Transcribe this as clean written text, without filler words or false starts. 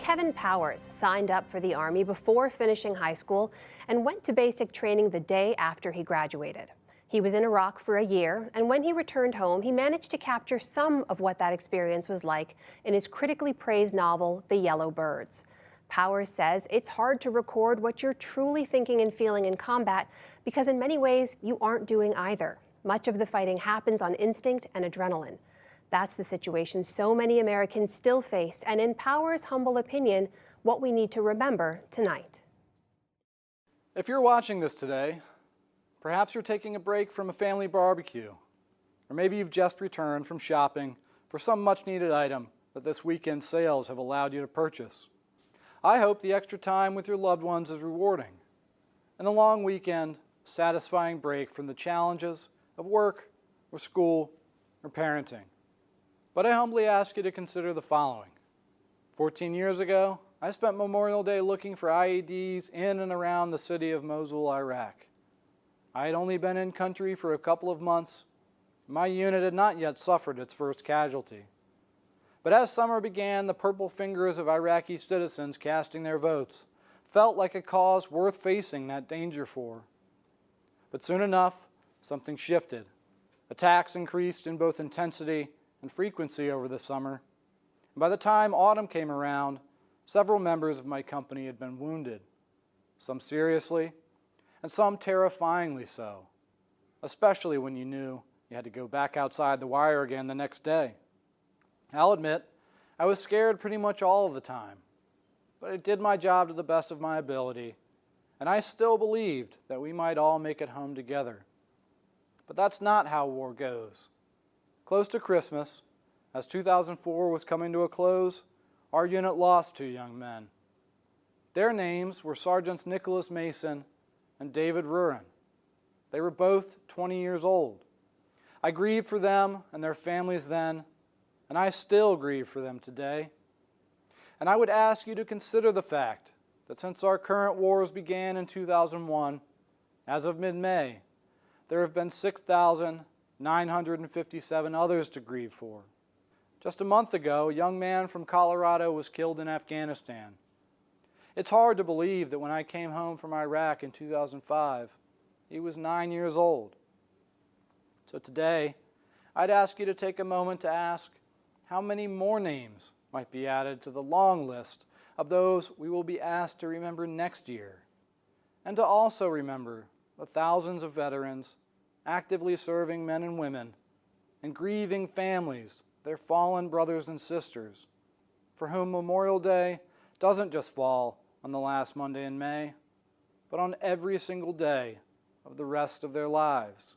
Kevin Powers signed up for the Army before finishing high school and went to basic training the day after he graduated. He was in Iraq for a year, and when he returned home, he managed to capture some of what that experience was like in his critically praised novel, The Yellow Birds. Powers says it's hard to record what you're truly thinking and feeling in combat because in many ways you aren't doing either. Much of the fighting happens on instinct and adrenaline. That's the situation so many Americans still face, and in Powers' humble opinion, what we need to remember tonight. If you're watching this today, perhaps you're taking a break from a family barbecue, or maybe you've just returned from shopping for some much-needed item that this weekend's sales have allowed you to purchase. I hope the extra time with your loved ones is rewarding, and a long weekend, a satisfying break from the challenges of work or school or parenting. But I humbly ask you to consider the following. 14 years ago, I spent Memorial Day looking for IEDs in and around the city of Mosul, Iraq. I had only been in country for a couple of months. My unit had not yet suffered its first casualty. But as summer began, the purple fingers of Iraqi citizens casting their votes felt like a cause worth facing that danger for. But soon enough, something shifted. Attacks increased in both intensity and frequency over the summer. And by the time autumn came around, several members of my company had been wounded, some seriously, and some terrifyingly so, especially when you knew you had to go back outside the wire again the next day. I'll admit, I was scared pretty much all of the time, but I did my job to the best of my ability, and I still believed that we might all make it home together. But that's not how war goes. Close to Christmas, as 2004 was coming to a close, our unit lost two young men. Their names were Sergeants Nicholas Mason and David Rurin. They were both 20 years old. I grieved for them and their families then, and I still grieve for them today. And I would ask you to consider the fact that since our current wars began in 2001, as of mid-May, there have been 6,957 others to grieve for. Just a month ago, a young man from Colorado was killed in Afghanistan. It's hard to believe that when I came home from Iraq in 2005, he was 9 years old. So today, I'd ask you to take a moment to ask how many more names might be added to the long list of those we will be asked to remember next year, and to also remember the thousands of veterans, actively serving men and women, and grieving families, their fallen brothers and sisters, for whom Memorial Day doesn't just fall on the last Monday in May, but on every single day of the rest of their lives.